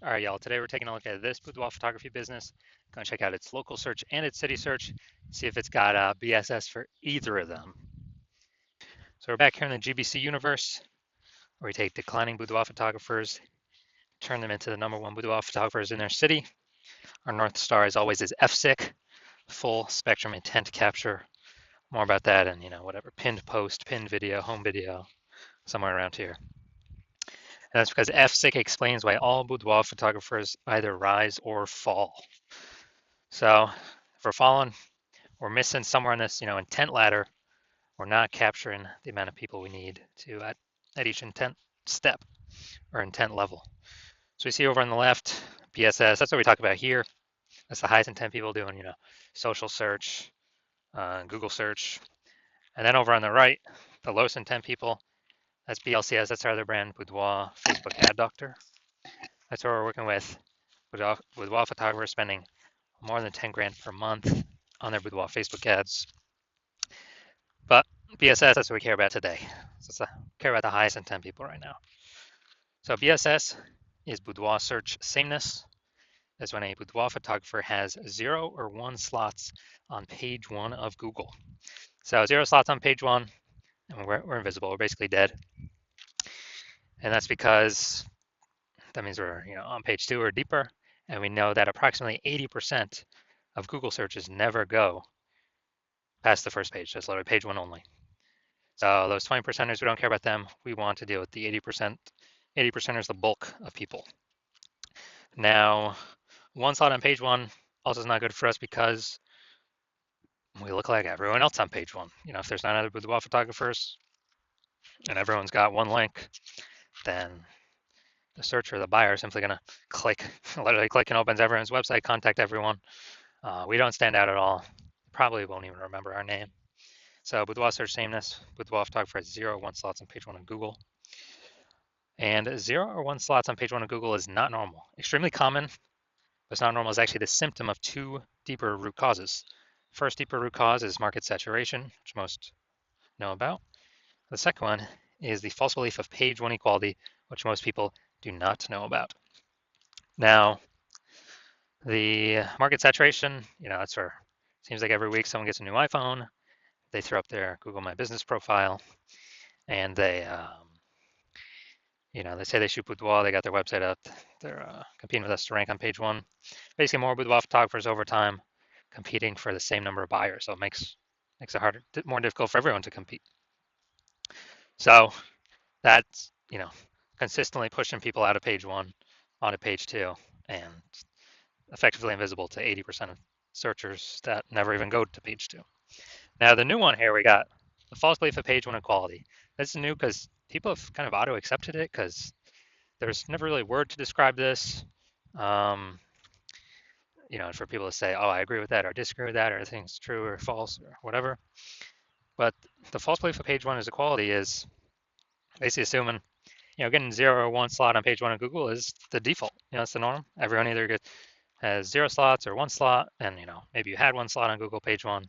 All right, y'all. Today we're taking a look at this boudoir photography business. Going to check out its local search and its city search, see if it's got BSS for either of them. So we're back here in the GBC universe, where we take declining boudoir photographers, turn them into the #1 boudoir photographers in their city. Our North Star, as always, is FSIC, full spectrum intent capture. More about that and whatever pinned post, pinned video, home video, somewhere around here. And that's because FSIC explains why all boudoir photographers either rise or fall. So if we're falling, we're missing somewhere on this, intent ladder. We're not capturing the amount of people we need to at each intent step or intent level. So we see over on the left, BSS. That's what we talk about here. That's the highest intent people doing, social search, Google search, and then over on the right, the lowest intent people. That's BLCS. That's our other brand, Boudoir Facebook Ad Doctor. That's where we're working with boudoir photographers spending more than 10 grand per month on their boudoir Facebook ads. But BSS, that's what we care about today. So care about the highest intent people right now. So BSS is boudoir search sameness. That's when a boudoir photographer has 0 or 1 slots on page 1 of Google. So 0 slots on page 1, and we're invisible. We're basically dead. And that's because that means we're on page 2 or deeper, and we know that approximately 80% of Google searches never go past the first page. That's literally page 1 only. So those 20%ers, we don't care about them. We want to deal with the 80%. 80%ers, the bulk of people. Now, 1 slot on page 1 also is not good for us because we look like everyone else on page 1. If there's not other boudoir photographers and everyone's got 1 link, then the searcher, the buyer, is simply going to click, literally click and opens everyone's website, contact everyone. We don't stand out at all. Probably won't even remember our name. So boudoir search sameness, boudoir photographer has 0 or 1 slots on page 1 of Google. And 0 or 1 slots on page 1 of Google is not normal. Extremely common, but it's not normal is actually the symptom of 2 deeper root causes. First deeper root cause is market saturation, which most know about. The second one is the false belief of page 1 equality, which most people do not know about. Now, the market saturation, that's where it seems like every week someone gets a new iPhone, they throw up their Google My Business profile, and they say they shoot boudoir, they got their website up, they're competing with us to rank on page 1. Basically, more boudoir photographers over time competing for the same number of buyers, so it makes it harder, more difficult for everyone to compete. So that's consistently pushing people out of page 1 onto page 2, and effectively invisible to 80% of searchers that never even go to page 2. Now the new one here, we got the false belief of page 1 equality. This is new because people have kind of auto-accepted it because there's never really a word to describe this. For people to say, oh, I agree with that or disagree with that or I think it's true or false or whatever. But the false belief of page 1 is equality is basically assuming, getting 0 or 1 slot on page 1 of Google is the default. It's the norm. Everyone either has 0 slots or 1 slot, and maybe you had 1 slot on Google page 1,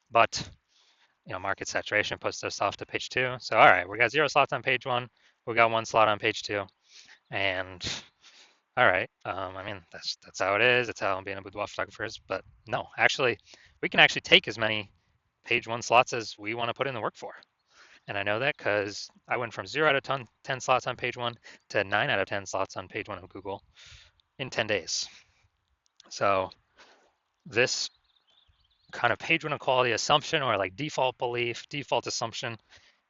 but market saturation puts us off to page 2. So all right, we got 0 slots on page 1, we got 1 slot on page 2, and all right, that's how it is. It's how being a boudoir photographer is. But no, actually, we can actually take as many page 1 slots as we want to put in the work for. And I know that because I went from 0 out of 10 slots on page 1 to 9 out of 10 slots on page 1 of Google in 10 days. So this kind of page 1 equality assumption or like default belief, default assumption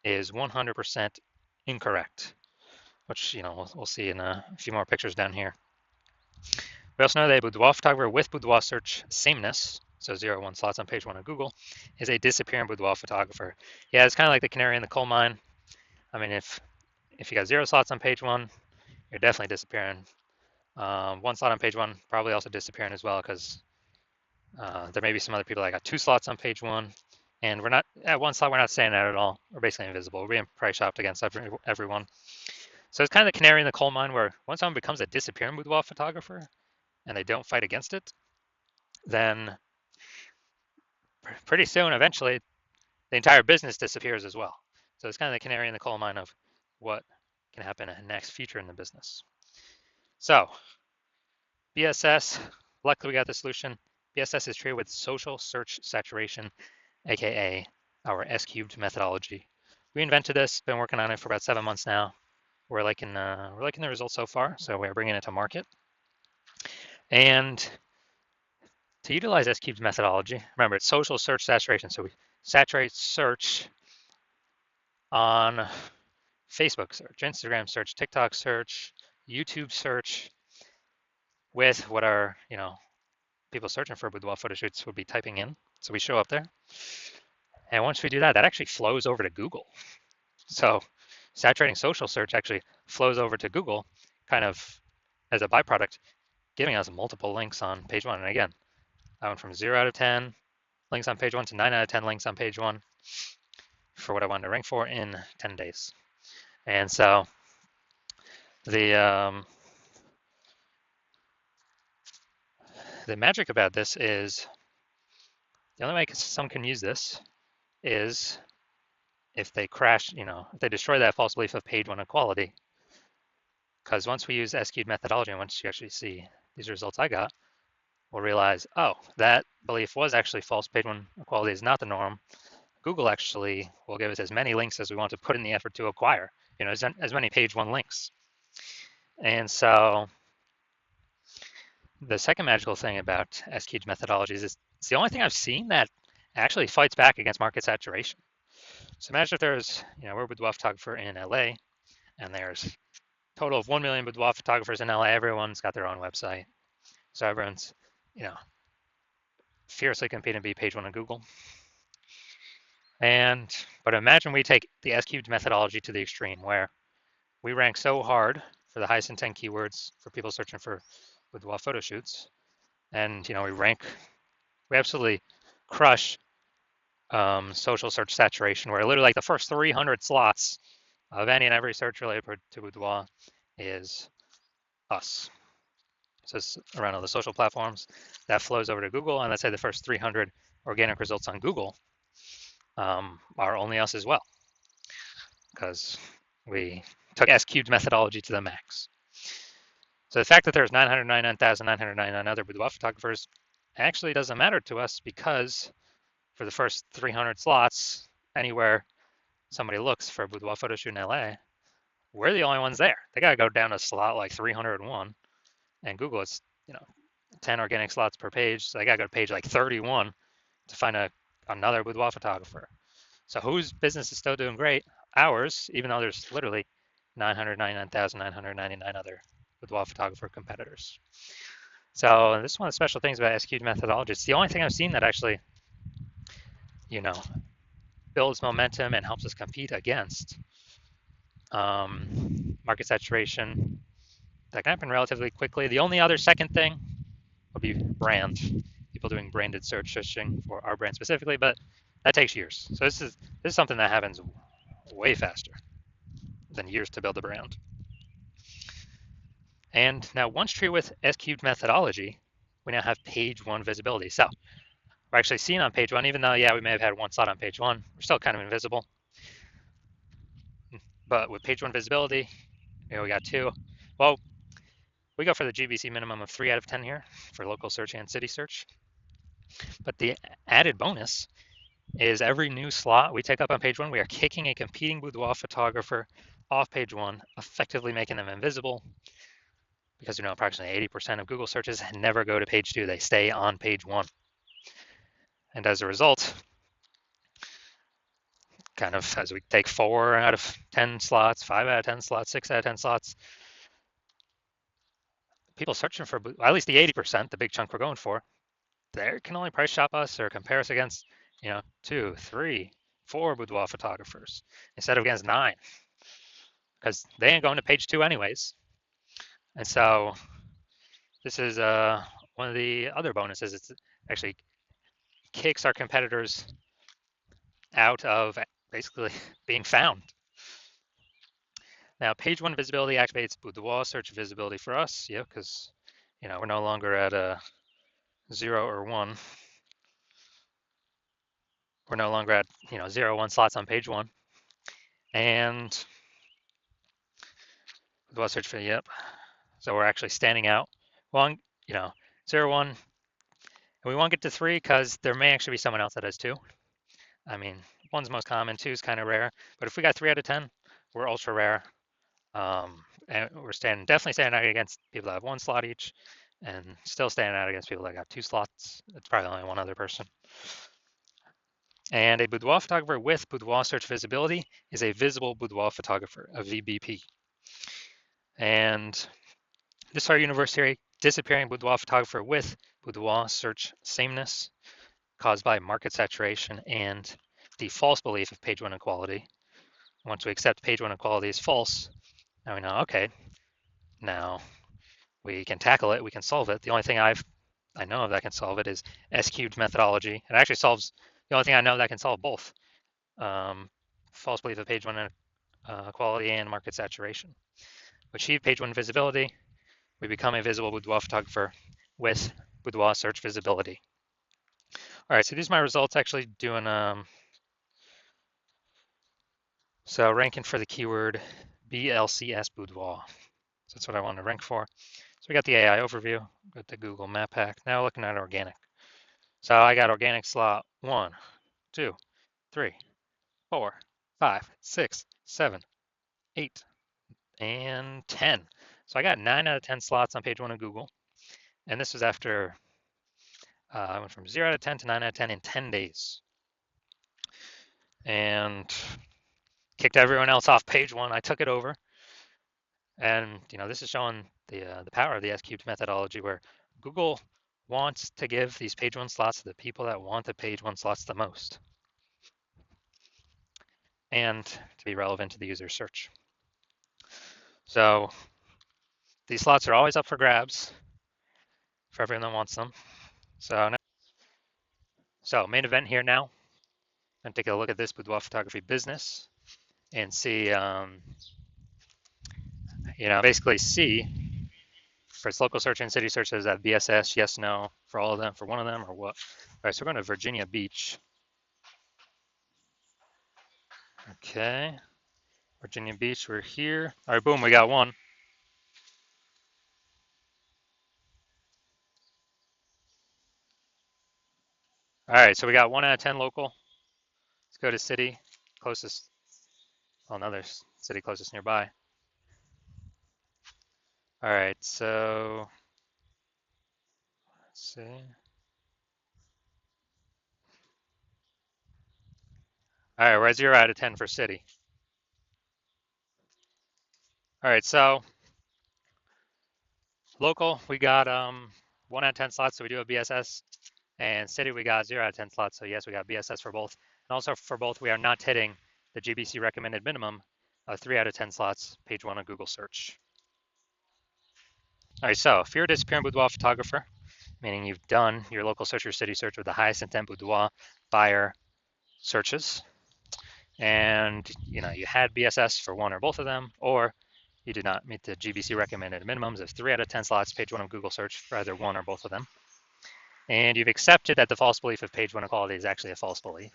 is 100% incorrect, which we'll see in a few more pictures down here. We also know that a boudoir photographer with boudoir search sameness, so 0 1 slots on page 1 of Google, is a disappearing boudoir photographer. Yeah, it's kind of like the canary in the coal mine. If you got 0 slots on page 1, you're definitely disappearing. 1 slot on page 1 probably also disappearing as well because there may be some other people that got 2 slots on page 1, and we're not at 1 slot. We're not standing out at all. We're basically invisible. We're being price shopped against everyone. So it's kind of the canary in the coal mine where once someone becomes a disappearing boudoir photographer and they don't fight against it, then pretty soon, eventually, the entire business disappears as well. So it's kind of the canary in the coal mine of what can happen in the next future in the business. So BSS, luckily we got the solution. BSS is treated with social search saturation, aka our S cubed methodology. We invented this, been working on it for about 7 months now. We're liking the results so far, so we're bringing it to market. And to utilize S cubed methodology, remember it's social search saturation, so we saturate search on Facebook search, Instagram search, TikTok search, YouTube search with what our people searching for boudoir photo shoots would be typing in. So we show up there. And once we do that, that actually flows over to Google. So saturating social search actually flows over to Google kind of as a byproduct, giving us multiple links on page one. And again, I went from 0 out of 10 links on page one to 9 out of 10 links on page one for what I wanted to rank for in 10 days. And so the magic about this is the only way someone can use this is if they crash, if they destroy that false belief of page one equality. Because once we use S-cubed methodology, and once you actually see these results I got, we'll realize, oh, that belief was actually false. Page one equality is not the norm. Google actually will give us as many links as we want to put in the effort to acquire, as many page one links. And so the second magical thing about S-cubed methodologies is it's the only thing I've seen that actually fights back against market saturation. So imagine if there's, we're a boudoir photographer in LA, and there's a total of 1 million boudoir photographers in LA. Everyone's got their own website. So everyone's, fiercely competing to be page one on Google. But imagine we take the S-cubed methodology to the extreme where we rank so hard for the highest intent keywords for people searching for boudoir photo shoots. And, we absolutely crush social search saturation, where literally like the first 300 slots of any and every search related to boudoir is us. So it's around all the social platforms that flows over to Google, and let's say the first 300 organic results on Google are only us as well, because we took S-cubed methodology to the max. So the fact that there's 999,999 other boudoir photographers actually doesn't matter to us, because for the first 300 slots, anywhere somebody looks for a boudoir photo shoot in LA, we're the only ones there. They got to go down to slot like 301, and Google it's 10 organic slots per page, so they got to go to page like 31 to find another boudoir photographer. So whose business is still doing great? Ours, even though there's literally 999,999 other boudoir photographer competitors. So this is one of the special things about S-cubed methodology. It's the only thing I've seen that actually, builds momentum and helps us compete against market saturation. That can happen relatively quickly. The only other second thing would be brand. People doing branded searching for our brand specifically, but that takes years. So this is something that happens way faster than years to build a brand. And now once treated with S-cubed methodology, we now have page one visibility. So we're actually seen on page one, even though, we may have had one slot on page one, we're still kind of invisible. But with page one visibility, we got 2. Well, we go for the GBC minimum of 3 out of 10 here for local search and city search. But the added bonus is every new slot we take up on page one, we are kicking a competing boudoir photographer off page one, effectively making them invisible, because approximately 80% of Google searches never go to page 2. They stay on page 1. And as a result, kind of as we take 4 out of 10 slots, 5 out of 10 slots, 6 out of 10 slots, people searching for at least the 80%, the big chunk we're going for, they can only price shop us or compare us against 2, 3, 4 boudoir photographers instead of against 9, because they ain't going to page 2 anyways. And so this is one of the other bonuses. It's actually kicks our competitors out of basically being found. Now, page one visibility activates boudoir search visibility for us, because we're no longer at a 0 or 1. We're no longer at 0, 1 slots on page 1, and boudoir search for So we're actually standing out. Well, you know, 0, 1, and we won't get to 3 because there may actually be someone else that has 2. I mean, 1's most common, 2 is kind of rare, but if we got 3 out of 10, we're ultra rare. And we're definitely standing out against people that have 1 slot each, and still standing out against people that got 2 slots. It's probably only one other person. And a boudoir photographer with boudoir search visibility is a visible boudoir photographer, a VBP. And this is our universe theory, disappearing boudoir photographer with boudoir search sameness caused by market saturation and the false belief of page 1 equality. Once we accept page 1 equality is false, now we know, okay, now we can tackle it, we can solve it. The only thing I know of that can solve it is S-cubed methodology. It actually solves, the only thing I know that can solve both false belief of page 1 equality and market saturation. We achieve page 1 visibility, we become a visible boudoir photographer with boudoir search visibility. All right, so these are my results actually doing, so ranking for the keyword BLCS boudoir. So that's what I want to rank for. So we got the AI overview, got the Google Map Pack. Now looking at organic. So I got organic slot 1, 2, 3, 4, 5, 6, 7, 8, and 10. So I got 9 out of 10 slots on page 1 of Google. And this was after I went from 0 out of 10 to 9 out of 10 in 10 days. And kicked everyone else off page 1. I took it over. And this is showing the power of the S-cubed methodology, where Google wants to give these page 1 slots to the people that want the page 1 slots the most, and to be relevant to the user search. So these slots are always up for grabs for everyone that wants them. So main event here now. I'm going to take a look at this boudoir photography business and see, basically see for its local search and city search, does that BSS, yes, no, for all of them, for one of them, or what? All right, so we're going to Virginia Beach. Okay, Virginia Beach, we're here. All right, boom, we got one. All right, so we got 1 out of 10 local. Let's go to city closest. Oh, another city closest nearby. All right, so let's see. All right, we're at 0 out of 10 for city. All right, so local, we got 1 out of 10 slots, so we do a BSS. And city, we got 0 out of 10 slots, so yes, we got BSS for both. And also for both, we are not hitting the GBC recommended minimum of 3 out of 10 slots, page 1 of Google search. All right, so if you're a disappearing boudoir photographer, meaning you've done your local search or city search with the highest intent boudoir buyer searches, and you had BSS for one or both of them, or you did not meet the GBC recommended minimums of 3 out of 10 slots, page 1 of Google search for either one or both of them, and you've accepted that the false belief of page 1 equality is actually a false belief,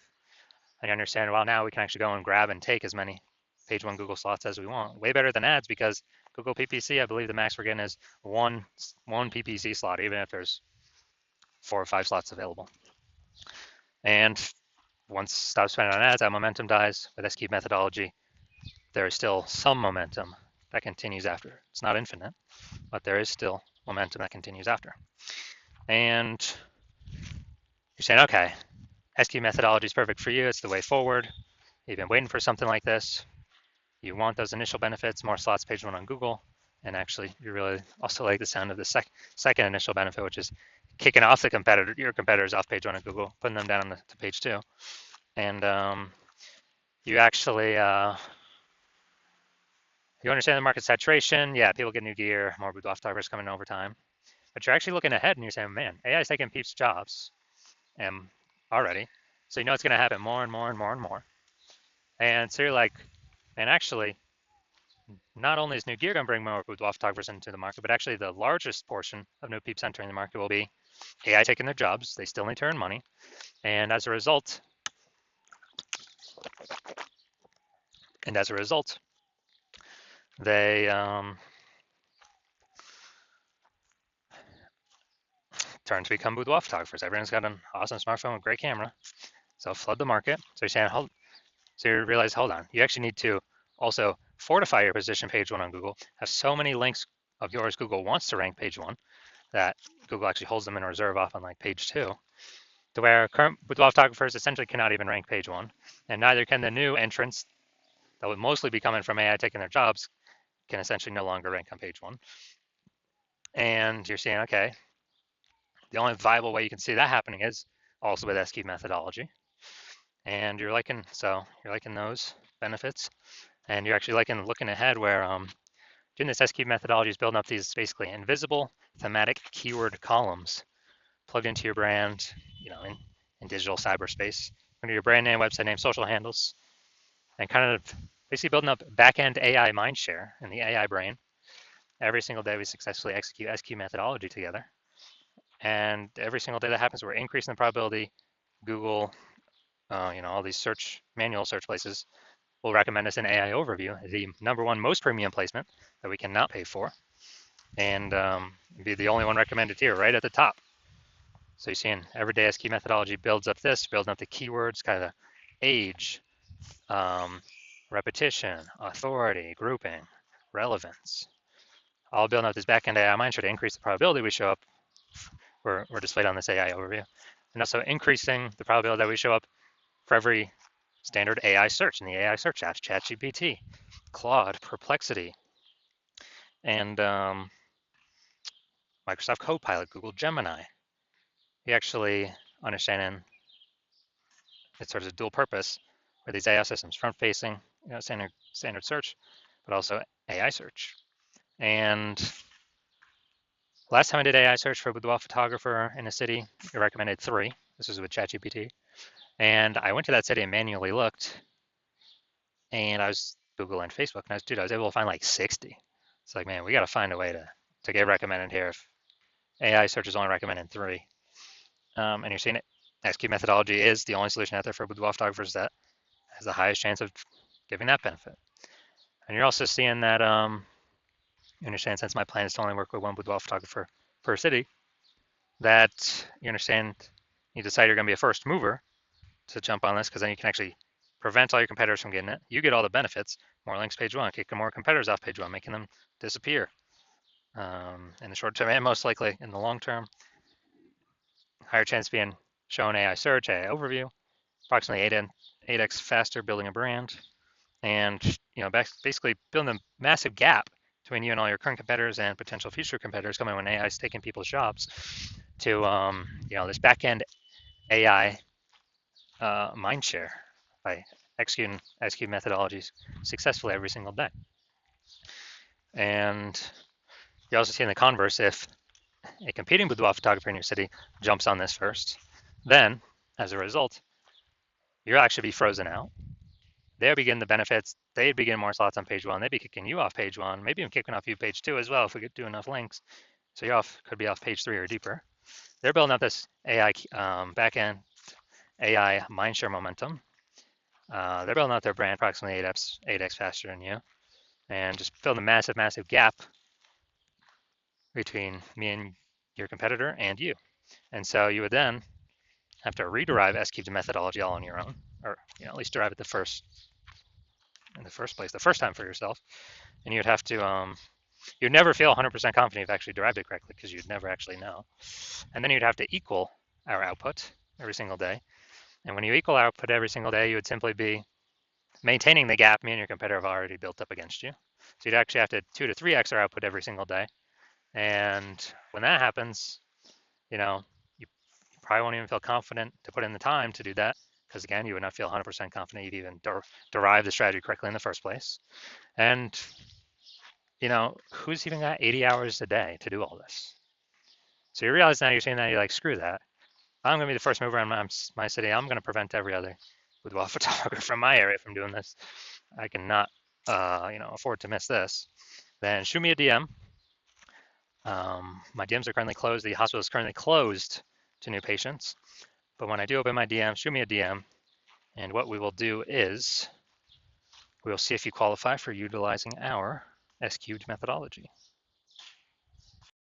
and you understand, well, now we can actually go and grab and take as many page 1 Google slots as we want. Way better than ads, because Google PPC, I believe the max we're getting is one PPC slot, even if there's 4 or 5 slots available. And once stop spending on ads, that momentum dies. With S-cubed methodology, there is still some momentum that continues after. It's not infinite, but there is still momentum that continues after. And you're saying, okay, S-cubed methodology is perfect for you. It's the way forward. You've been waiting for something like this. You want those initial benefits, more slots, page 1 on Google. And actually, you really also like the sound of the second initial benefit, which is kicking off your competitors off page 1 on Google, putting them down to page 2. And you actually, you understand the market saturation. Yeah, people get new gear, more boudoir photographers coming over time. But you're actually looking ahead and you're saying, man, AI is taking people's jobs already. So you know it's going to happen more and more and more and more. And so you're like, and actually, not only is new gear going to bring more boudoir photographers into the market, but actually the largest portion of new peeps entering the market will be AI taking their jobs. They still need to earn money. And as a result, they turn to become boudoir photographers. Everyone's got an awesome smartphone with great camera, so flood the market. So you're saying, so you realize, hold on, you actually need to also fortify your position page one on Google. Have so many links of yours Google wants to rank page one that Google actually holds them in reserve off on like page two, to where current boudoir photographers essentially cannot even rank page one, and neither can the new entrants that would mostly be coming from AI taking their jobs, can essentially no longer rank on page one. And you're saying, okay, the only viable way you can see that happening is also with SQ methodology. And you're liking those benefits, and you're actually liking looking ahead where doing this SQ methodology is building up these basically invisible thematic keyword columns plugged into your brand, in digital cyberspace, under your brand name, website name, social handles, and kind of basically building up back-end AI mindshare in the AI brain. Every single day we successfully execute SQ methodology together. And every single day that happens, we're increasing the probability Google, all these manual search places will recommend us an AI overview, the #1 most premium placement that we cannot pay for, and be the only one recommended here, right at the top. So you're seeing everyday SQ methodology building up the keywords, kind of age, repetition, authority, grouping, relevance, all building up this backend AI mindshare to increase the probability we show up. We're displayed on this AI overview, and also increasing the probability that we show up for every standard AI search in the AI search apps, ChatGPT, Claude, Perplexity, and Microsoft Copilot, Google Gemini. You actually understanding it serves a dual purpose for these AI systems, front-facing, standard search, but also AI search. And last time I did AI search for a boudoir photographer in a city, it recommended 3. This was with ChatGPT. And I went to that city and manually looked, and I was Google and Facebook, and I was able to find like 60. It's like, man, we got to find a way to get recommended here if AI search is only recommending 3. And you're seeing it. SQ methodology is the only solution out there for boudoir photographers that has the highest chance of giving that benefit. And you're also seeing that, you understand, since my plan is to only work with one boudoir photographer per city, that you decide you're going to be a first mover to jump on this, because then you can actually prevent all your competitors from getting it. You get all the benefits, more links page one, kicking more competitors off page one, making them disappear. In the short term and most likely in the long term, higher chance of being shown AI search, AI overview, approximately 8x faster building a brand, and basically building a massive gap between you and all your current competitors and potential future competitors coming when AI is taking people's jobs to this back-end AI mindshare by executing SQ methodologies successfully every single day. And you also see in the converse, if a competing boudoir photographer in your city jumps on this first, then as a result, you'll actually be frozen out. They'll begin the benefits. They'd begin more slots on page one. They'd be kicking you off page one, maybe even kicking off you page 2 as well if we could do enough links. So you could be off page 3 or deeper. They're building up this AI backend AI mindshare momentum. They're building out their brand approximately 8x faster than you, and just building a massive, massive gap between me and your competitor and you. And so you would then have to rederive SQ methodology all on your own, or at least derive it in the first place, the first time for yourself. And you'd have to, you'd never feel 100% confident you've actually derived it correctly, because you'd never actually know. And then you'd have to equal our output every single day. And when you equal output every single day, you would simply be maintaining the gap me and your competitor have already built up against you. So you'd actually have to 2 to 3x our output every single day. And when that happens, you probably won't even feel confident to put in the time to do that, because again, you would not feel 100% confident you'd even derive the strategy correctly in the first place. And who's even got 80 hours a day to do all this? So you realize now, you're saying that you're like, screw that. I'm going to be the first mover in my city. I'm going to prevent every other boudoir photographer from my area from doing this. I cannot, afford to miss this. Then shoot me a DM. My DMs are currently closed. The hospital is currently closed to new patients. But when I do open my DM, shoot me a DM. And what we will do is we will see if you qualify for utilizing our SQ methodology.